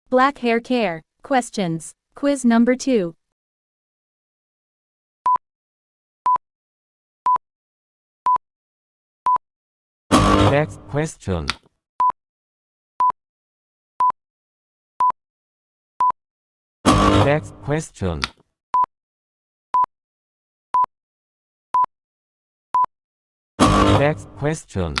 Black hair care. Questions. Quiz number 2. Next question. Next question. Next question.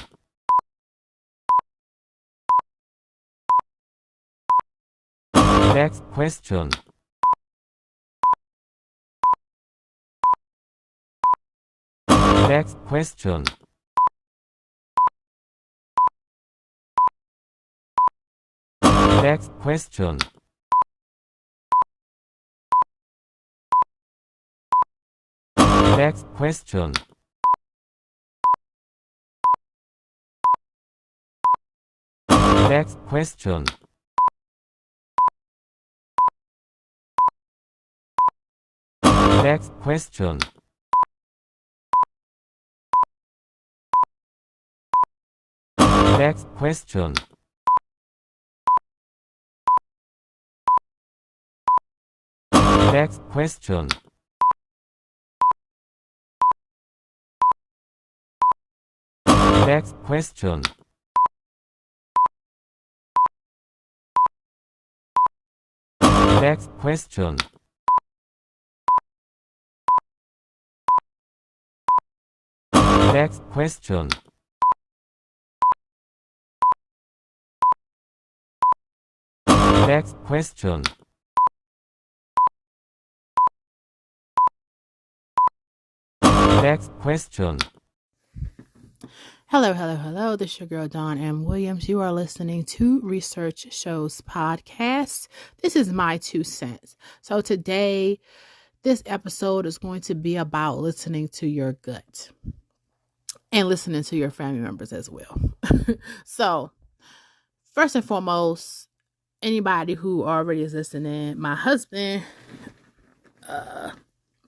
Next question. Next question. Next question. Next question. Next question. Next question. Next question. Next question. Next question. Next question. Next question. Next question. Next question. Hello. This is your girl, Dawn M. Williams. You are listening to Research Shows Podcast. This is my 2 cents. So today, this episode is going to be about listening to your gut and listening to your family members as well. So, first and foremost, anybody who already is listening, my husband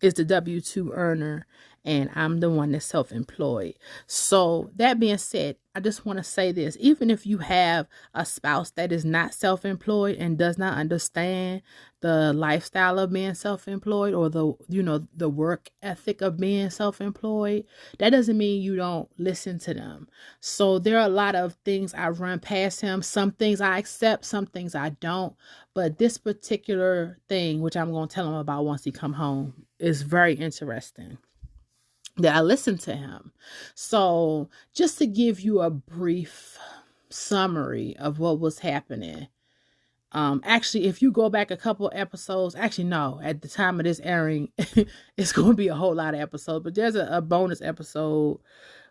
is the W-2 earner, and I'm the one that's self-employed. So that being said, I just want to say this. Even if you have a spouse that is not self-employed and does not understand the lifestyle of being self-employed or the work ethic of being self-employed, that doesn't mean you don't listen to them. So there are a lot of things I run past him. Some things I accept, some things I don't. But this particular thing, which I'm going to tell him about once he come home, is very interesting that I listened to him. So just to give you a brief summary of what was happening. Actually, if you go back a couple episodes, actually, no, at the time of this airing, it's going to be a whole lot of episodes, but there's a bonus episode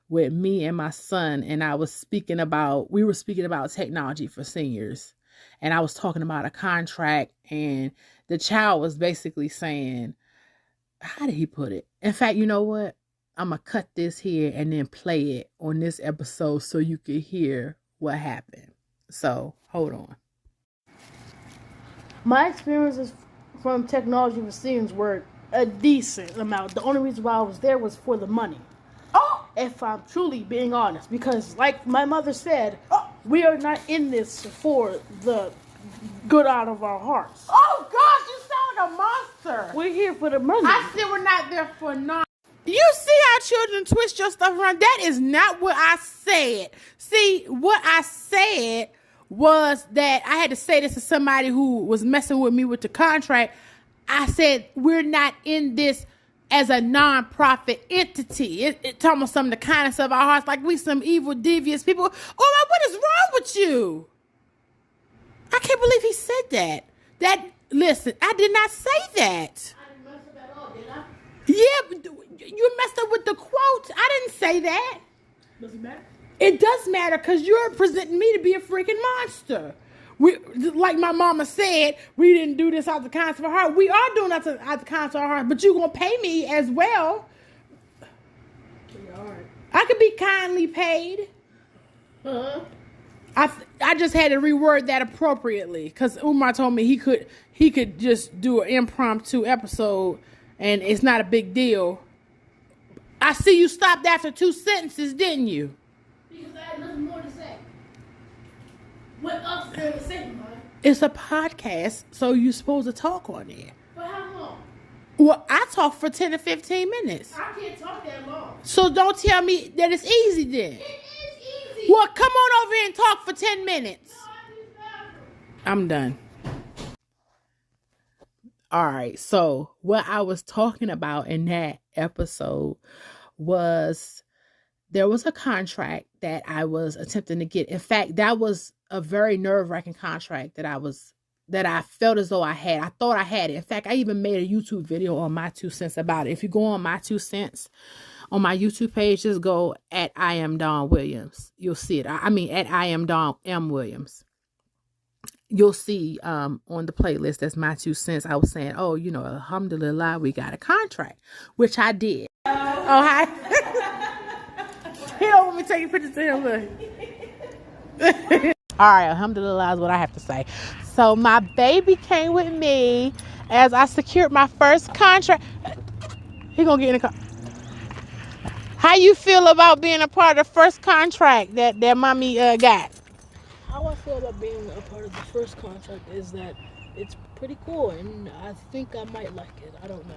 with me and my son. And we were speaking about technology for seniors. And I was talking about a contract, and the child was basically saying, how did he put it? In fact, you know what? I'm going to cut this here and then play it on this episode so you can hear what happened. So, hold on. My experiences from technology for seniors were a decent amount. The only reason why I was there was for the money. Oh! If I'm truly being honest. Because, like my mother said, we are not in this for the good out of our hearts. Oh, gosh, you sound like a monster. We're here for the money. I said we're not there for none. You see how children twist your stuff around? That is not what I said. See, what I said was that I had to say this to somebody who was messing with me with the contract. I said, we're not in this as a non-profit entity. It's almost some of the kindness of our hearts, like we some evil, devious people. Oh, what is wrong with you? I can't believe he said that. Listen, I did not say that. I didn't mess up at all, did I? Yeah, but you messed up with the quote. I didn't say that. Does it matter? It does matter because you're presenting me to be a freaking monster. Like my mama said, we didn't do this out the kindness of our heart. We are doing that out the kindness of our heart, but you're going to pay me as well. Yeah, all right. I could be kindly paid. Uh-huh. I just had to reword that appropriately because Umar told me he could just do an impromptu episode and it's not a big deal. I see you stopped after 2 sentences, didn't you? Because I had nothing more to say. What else is there to say, man? It's a podcast, so you're supposed to talk on it. For how long? Well, I talk for 10 to 15 minutes. I can't talk that long. So don't tell me that it's easy then. It is easy. Well, come on over here and talk for 10 minutes. No, I use bathroom. I'm done. All right. So what I was talking about in that episode was there was a contract that I was attempting to get. In fact, that was a very nerve-wracking contract that I felt as though I had. I thought I had it. In fact, I even made a YouTube video on my 2 cents about it. If you go on my 2 cents on my YouTube page, just go at I am Dawn Williams. You'll see it. I mean at I am Dawn M Williams. You'll see on the playlist, that's my 2 cents. I was saying, oh, alhamdulillah, we got a contract, which I did. Oh, hi. He don't want me taking pictures to him. Look. All right, alhamdulillah is what I have to say. So my baby came with me as I secured my first contract. He gonna get in the car. How you feel about being a part of the first contract that mommy got? How I feel about being a part of the first contract is that it's pretty cool, and I think I might like it. I don't know.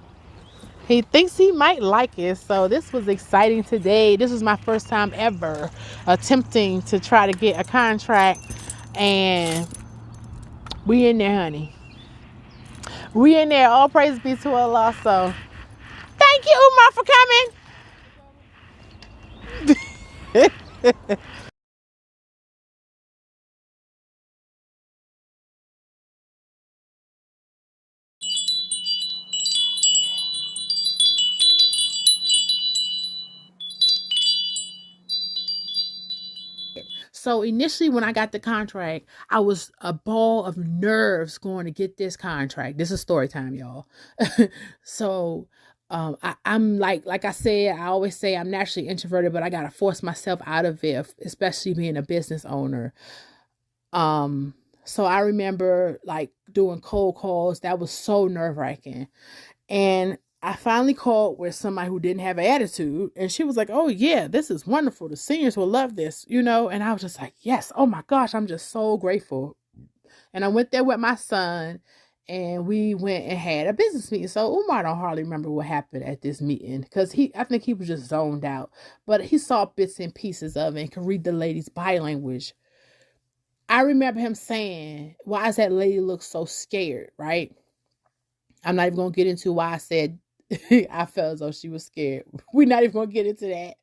He thinks he might like it. So this was exciting today. This was my first time ever attempting to try to get a contract. And we in there, honey. We in there. All praise be to Allah. So thank you, Umar, for coming. So initially when I got the contract, I was a ball of nerves going to get this contract. This is story time, y'all. So I'm like I said, I always say I'm naturally introverted, but I got to force myself out of it, especially being a business owner. So I remember like doing cold calls. That was so nerve-wracking. And I finally called with somebody who didn't have an attitude, and she was like, oh yeah, this is wonderful. The seniors will love this, and I was just like, yes, oh my gosh, I'm just so grateful. And I went there with my son, and we went and had a business meeting. So Umar don't hardly remember what happened at this meeting because I think he was just zoned out, but he saw bits and pieces of it and could read the lady's body language. I remember him saying, why does that lady look so scared, right? I'm not even going to get into why I said I felt as though she was scared. We're not even going to get into that.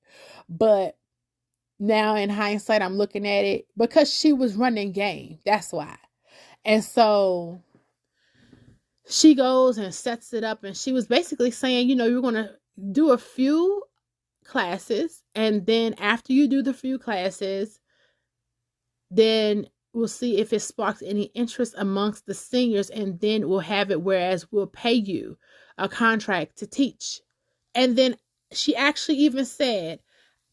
But now in hindsight, I'm looking at it because she was running game. That's why. And so she goes and sets it up, and she was basically saying, you're going to do a few classes, and then after you do the few classes, then we'll see if it sparks any interest amongst the seniors, and then we'll have it whereas we'll pay you a contract to teach. And then she actually even said,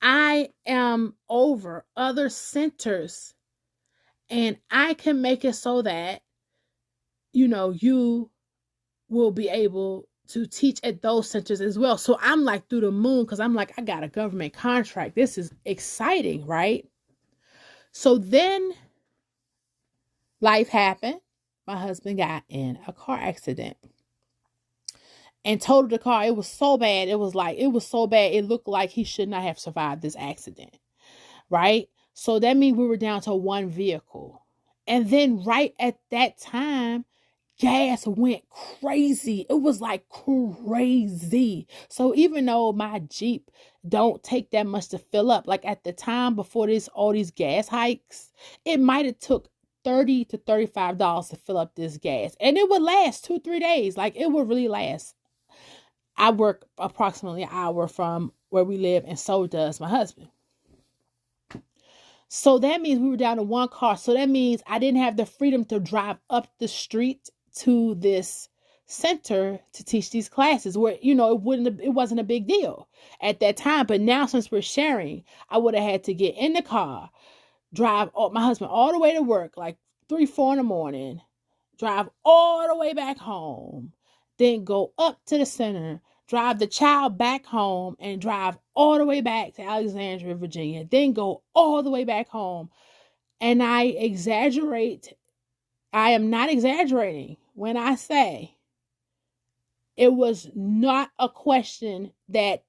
I am over other centers and I can make it so that, you will be able to teach at those centers as well. So I'm like through the moon because I'm like, I got a government contract. This is exciting, right? So then life happened. My husband got in a car accident and totaled the car. It was so bad. It was so bad. It looked like he should not have survived this accident. Right? So that means we were down to one vehicle. And then right at that time, gas went crazy. It was like crazy. So even though my Jeep don't take that much to fill up, like at the time before all these gas hikes, it might have took $30 to $35 to fill up this gas. And it would last 2-3 days. Like it would really last. I work approximately an hour from where we live, and so does my husband. So that means we were down to one car. So that means I didn't have the freedom to drive up the street to this center to teach these classes where, it wasn't a big deal at that time. But now since we're sharing, I would have had to get in the car, drive my husband all the way to work, like 3-4 in the morning, drive all the way back home, then go up to the center, drive the child back home, and drive all the way back to Alexandria, Virginia, then go all the way back home. And I exaggerate I am not exaggerating when I say it was not a question that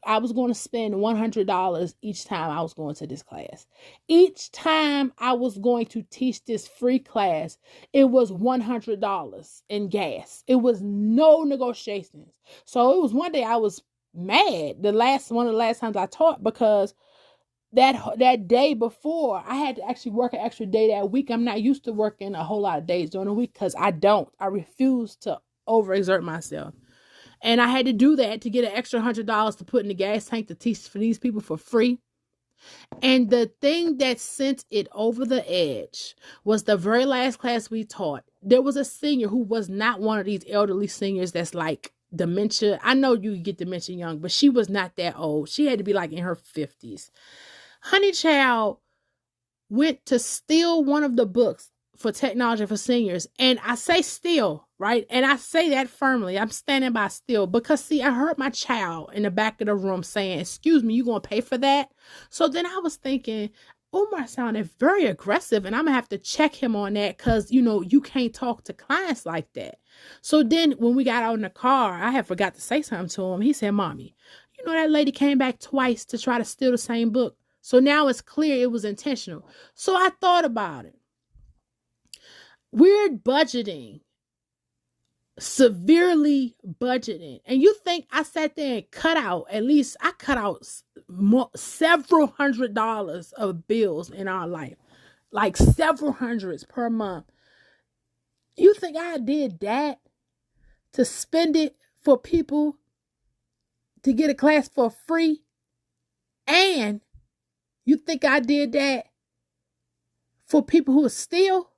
I was going to spend $100 each time I was going to this class. Each time I was going to teach this free class, it was $100 in gas. It was no negotiations. So it was one day I was mad. One of the last times I taught, because that day before I had to actually work an extra day that week. I'm not used to working a whole lot of days during the week because I refuse to overexert myself. And I had to do that to get an extra $100 to put in the gas tank to teach for these people for free. And the thing that sent it over the edge was the very last class we taught. There was a senior who was not one of these elderly seniors that's like dementia. I know you get dementia young, but she was not that old. She had to be like in her 50s. Honey Child went to steal one of the books for technology for seniors. And I say still, right? And I say that firmly. I'm standing by still because, see, I heard my child in the back of the room saying, excuse me, you going to pay for that? So then I was thinking, Umar sounded very aggressive, and I'm going to have to check him on that because, you can't talk to clients like that. So then when we got out in the car, I had forgot to say something to him. He said, Mommy, that lady came back twice to try to steal the same book. So now it's clear it was intentional. So I thought about it. We're budgeting, severely budgeting. And you think I sat there and cut out several $100s of bills in our life, like several hundreds per month. You think I did that to spend it for people to get a class for free? And you think I did that for people who are still?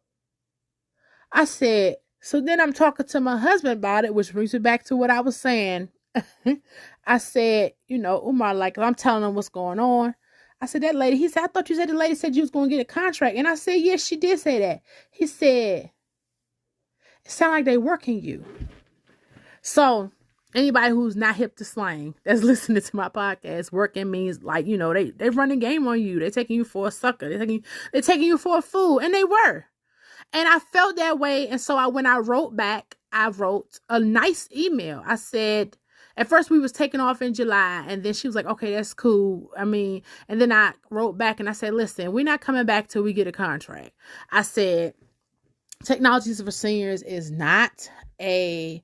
I said, so then I'm talking to my husband about it, which brings me back to what I was saying. I said, Umar, like, I'm telling him what's going on. I said, that lady, he said, I thought you said the lady said you was going to get a contract. And I said, yes, she did say that. He said, it sounds like they working you. So anybody who's not hip to slang that's listening to my podcast, working means like, they run the game on you. They're taking you for a sucker. They're taking you for a fool. And they were. And I felt that way. And so when I wrote back, I wrote a nice email. I said, at first we was taking off in July. And then she was like, okay, that's cool. And then I wrote back and I said, listen, we're not coming back till we get a contract. I said, Technologies for Seniors is not a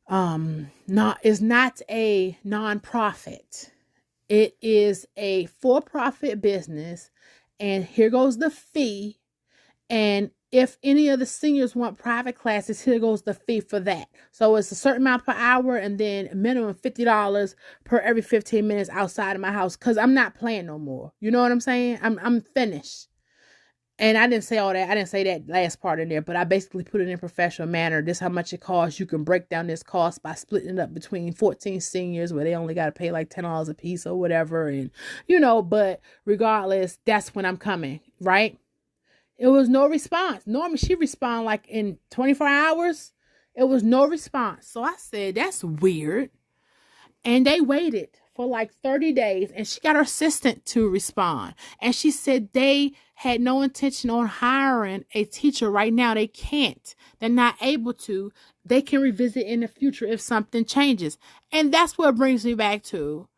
nonprofit. It is a for-profit business. And here goes the fee. And if any of the seniors want private classes, here goes the fee for that. So it's a certain amount per hour and then minimum $50 per every 15 minutes outside of my house because I'm not playing no more. You know what I'm saying? I'm finished. And I didn't say all that. I didn't say that last part in there, but I basically put it in professional manner. This is how much it costs. You can break down this cost by splitting it up between 14 seniors where they only got to pay like $10 a piece or whatever. And, but regardless, that's when I'm coming, right? It was no response. Normally she respond like in 24 hours. It was no response. So I said, that's weird. And they waited for like 30 days and she got her assistant to respond. And she said they had no intention on hiring a teacher right now. They can't. They're not able to. They can revisit in the future if something changes. And that's what brings me back to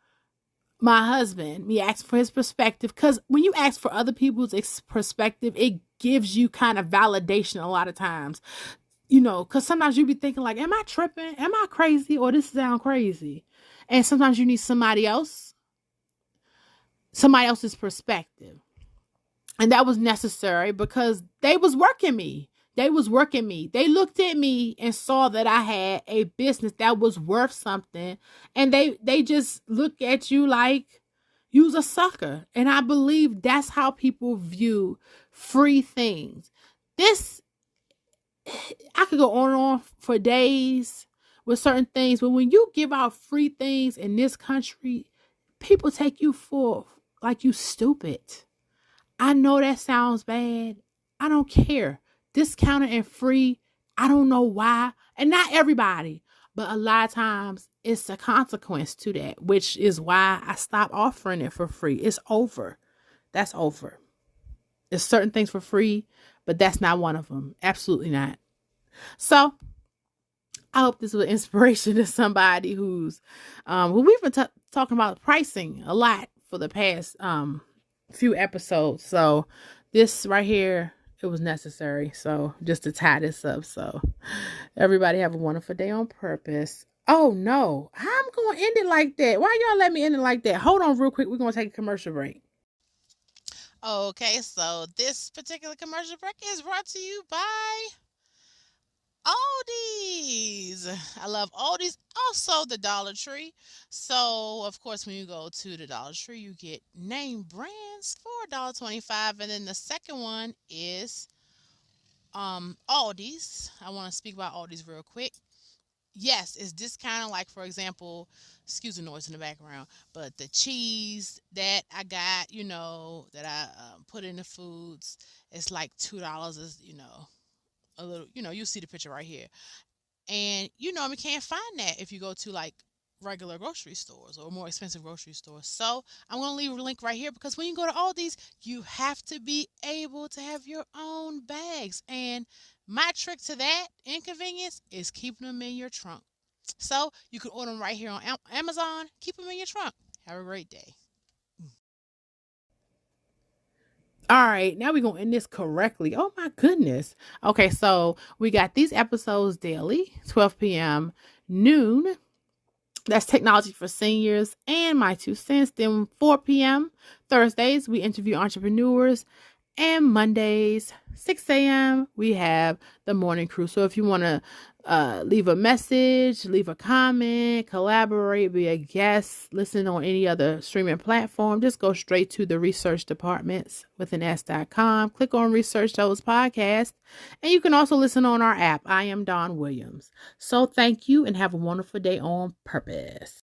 my husband, me asking for his perspective. Because when you ask for other people's perspective, it gives you kind of validation a lot of times. Because sometimes you be thinking like, am I tripping? Am I crazy? Or this sound crazy? And sometimes you need somebody else's perspective. And that was necessary because they was working me. They looked at me and saw that I had a business that was worth something. And they just look at you like you's a sucker. And I believe that's how people view free things. I could go on and on for days with certain things. But when you give out free things in this country, people take you for like you stupid. I know that sounds bad. I don't care. Discounted and free. I don't know why. And not everybody, but a lot of times it's a consequence to that, which is why I stopped offering it for free. It's over. That's over. There's certain things for free, but that's not one of them. Absolutely not. So I hope this was inspiration to somebody who's who we've been talking about pricing a lot for the past few episodes. So this right here, it was necessary. So just to tie this up. So everybody have a wonderful day on purpose. Oh no, how I'm going to end it like that? Why y'all let me end it like that? Hold on real quick. We're going to take a commercial break. Okay, so this particular commercial break is brought to you by Aldi's. I love Aldi's. Also, the Dollar Tree. So, of course, when you go to the Dollar Tree, you get name brands for $1.25. And then the second one is Aldi's. I want to speak about Aldi's real quick. Yes, it's discounted. Like, for example, excuse the noise in the background, but the cheese that I got, that I put in the foods, it's like $2. Is a little, you see the picture right here. And you normally can't find that if you go to like regular grocery stores or more expensive grocery stores. So I'm going to leave a link right here because when you go to all these, you have to be able to have your own bags. And my trick to that inconvenience is keeping them in your trunk. So you can order them right here on Amazon. Keep them in your trunk. Have a great day. All right, now we're going to end this correctly. Oh my goodness. Okay, so we got these episodes daily, 12 p.m., noon. That's Technology for Seniors and My Two Cents. Then 4 p.m. Thursdays, we interview entrepreneurs. And Mondays, 6 a.m., we have the Morning Crew. So if you want to leave a message, leave a comment, collaborate, be a guest, listen on any other streaming platform, just go straight to the research departments with an S.com. Click on Research Those Podcasts. And you can also listen on our app. I am Dawn Williams. So thank you and have a wonderful day on purpose.